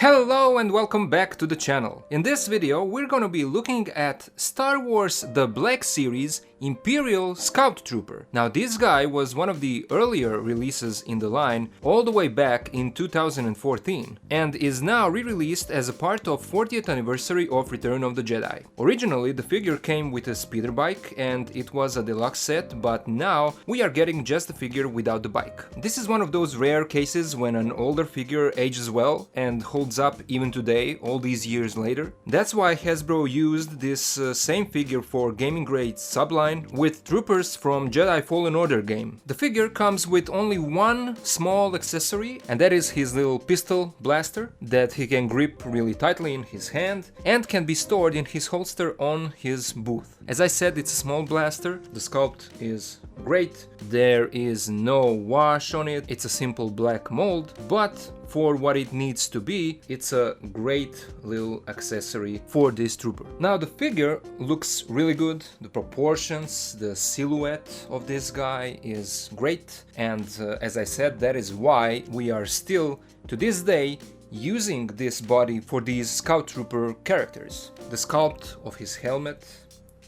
Hello and welcome back to the channel. In this video we're gonna be looking at Star Wars The Black Series Imperial Scout Trooper. Now this guy was one of the earlier releases in the line all the way back in 2014 and is now re-released as a part of 40th anniversary of Return of the Jedi. Originally the figure came with a speeder bike and it was a deluxe set, but now we are getting just the figure without the bike. This is one of those rare cases when an older figure ages well and holds up even today, all these years later. That's why Hasbro used this same figure for gaming grade subline with troopers from Jedi Fallen Order game. The figure comes with only one small accessory, and that is his little pistol blaster that he can grip really tightly in his hand and can be stored in his holster on his booth. As I said, it's a small blaster, the sculpt is great, there is no wash on it, it's a simple black mold, but for what it needs to be, it's a great little accessory for this trooper. Now the figure looks really good, the proportions, the silhouette of this guy is great, and as I said, that is why we are still, to this day, using this body for these Scout Trooper characters. The sculpt of his helmet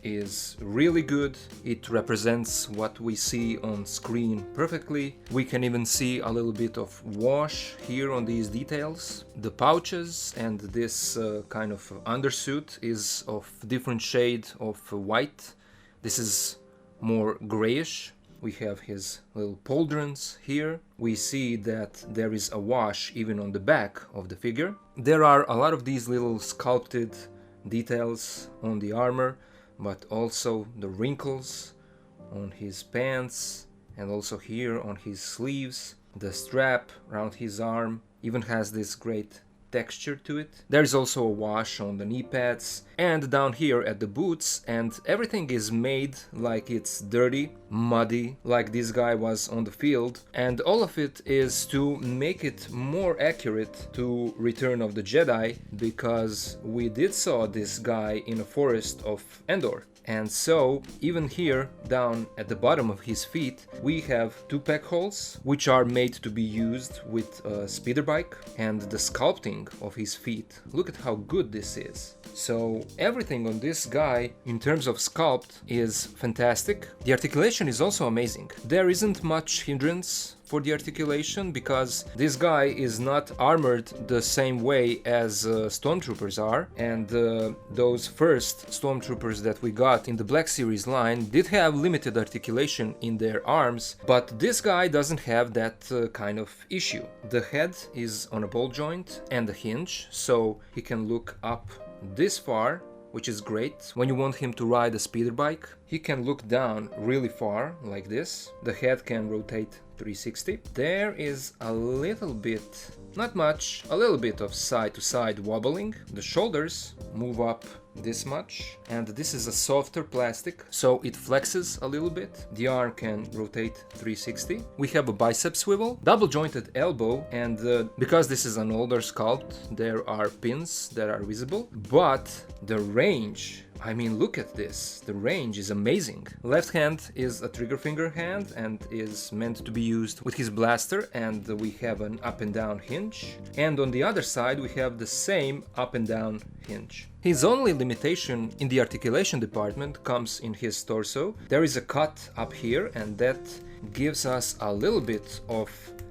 is really good. It represents what we see on screen perfectly. We can even see a little bit of wash here on these details. The pouches and this kind of undersuit is of different shade of white. This is more grayish. We have his little pauldrons here. We see that there is a wash even on the back of the figure. There are a lot of these little sculpted details on the armor, but also the wrinkles on his pants and also here on his sleeves. The strap around his arm even has this great texture to it. There's also a wash on the knee pads and down here at the boots, and everything is made like it's dirty, muddy, like this guy was on the field, and all of it is to make it more accurate to Return of the Jedi, because we did saw this guy in a forest of Endor. And so, even here, down at the bottom of his feet, we have two peg holes, which are made to be used with a speeder bike, and the sculpting of his feet. Look at how good this is. So, everything on this guy, in terms of sculpt, is fantastic. The articulation is also amazing. There isn't much hindrance for the articulation because this guy is not armored the same way as stormtroopers are, and those first stormtroopers that we got in the Black Series line did have limited articulation in their arms, but this guy doesn't have that kind of issue. The head is on a ball joint and a hinge, so he can look up this far, which is great. When you want him to ride a speeder bike, he can look down really far, like this. The head can rotate 360. There is a little bit, not much, a little bit of side-to-side wobbling. The shoulders move up this much, and this is a softer plastic, so it flexes a little bit. The arm can rotate 360. We have a bicep swivel, double jointed elbow, and because this is an older sculpt, there are pins that are visible, but the range, I mean, look at this. The range is amazing. Left hand is a trigger finger hand and is meant to be used with his blaster, and we have an up and down hinge. And on the other side we have the same up and down hinge. His only limitation in the articulation department comes in his torso. There is a cut up here, and that gives us a little bit of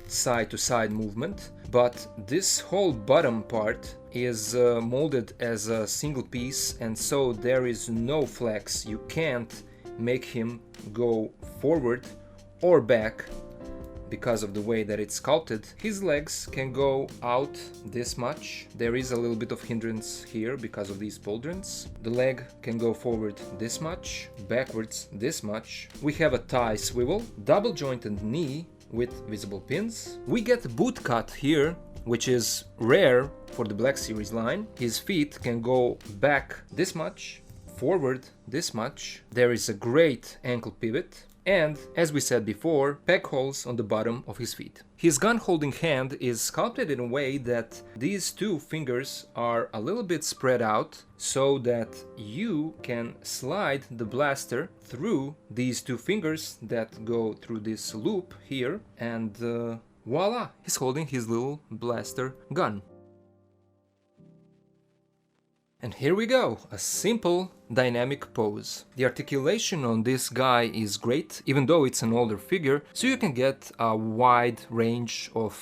side-to-side movement, but this whole bottom part is molded as a single piece, and so there is no flex. You can't make him go forward or back because of the way that it's sculpted. His legs can go out this much. There is a little bit of hindrance here because of these pauldrons. The leg can go forward this much, backwards this much. We have a thigh swivel, double jointed knee with visible pins. We get a boot cut here, which is rare for the Black Series line. His feet can go back this much, forward this much. There is a great ankle pivot, and, as we said before, peg holes on the bottom of his feet. His gun-holding hand is sculpted in a way that these two fingers are a little bit spread out, so that you can slide the blaster through these two fingers that go through this loop here, and voila! He's holding his little blaster gun. And here we go, a simple dynamic pose. The articulation on this guy is great, even though it's an older figure, so you can get a wide range of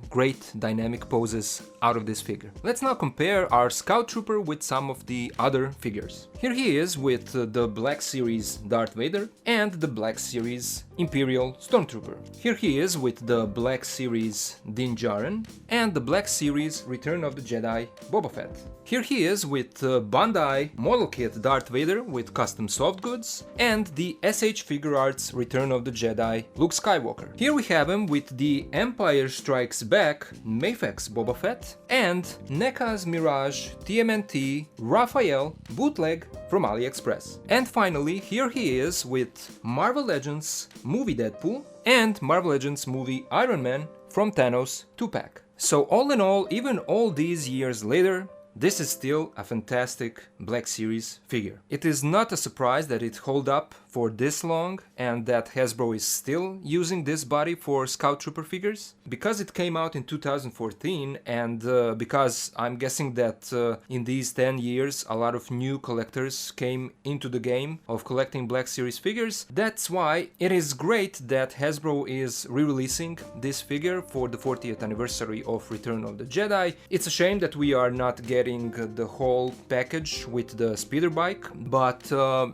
great dynamic poses out of this figure. Let's now compare our Scout Trooper with some of the other figures. Here he is with the Black Series Darth Vader and the Black Series Imperial Stormtrooper. Here he is with the Black Series Din Djarin and the Black Series Return of the Jedi Boba Fett. Here he is with Bandai Model Kit Darth Vader with custom soft goods and the SH Figure Arts Return of the Jedi Luke Skywalker. Here we have him with the Empire Strikes Back Mafex Boba Fett and NECA's Mirage TMNT Raphael bootleg from AliExpress. And finally, here he is with Marvel Legends movie Deadpool and Marvel Legends movie Iron Man from Thanos 2-pack. So all in all, even all these years later, this is still a fantastic Black Series figure. It is not a surprise that it held up for this long and that Hasbro is still using this body for Scout Trooper figures. Because it came out in 2014 and because I'm guessing that in these 10 years a lot of new collectors came into the game of collecting Black Series figures, that's why it is great that Hasbro is re-releasing this figure for the 40th anniversary of Return of the Jedi. It's a shame that we are not getting the whole package with the speeder bike, but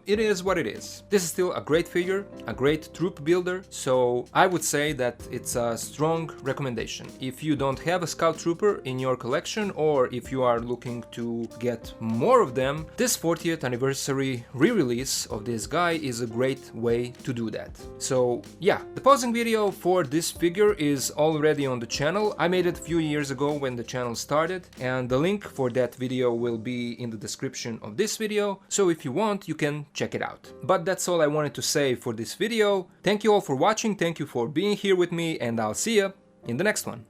it is what it is. This is still a great figure, a great troop builder, so I would say that it's a strong recommendation. If you don't have a Scout Trooper in your collection, or if you are looking to get more of them, this 40th anniversary re-release of this guy is a great way to do that. So yeah, the posing video for this figure is already on the channel. I made it a few years ago when the channel started, and the link for that video will be in the description of this video, so if you want, you can check it out. But that's all I wanted to say for this video. Thank you all for watching, thank you for being here with me, and I'll see you in the next one.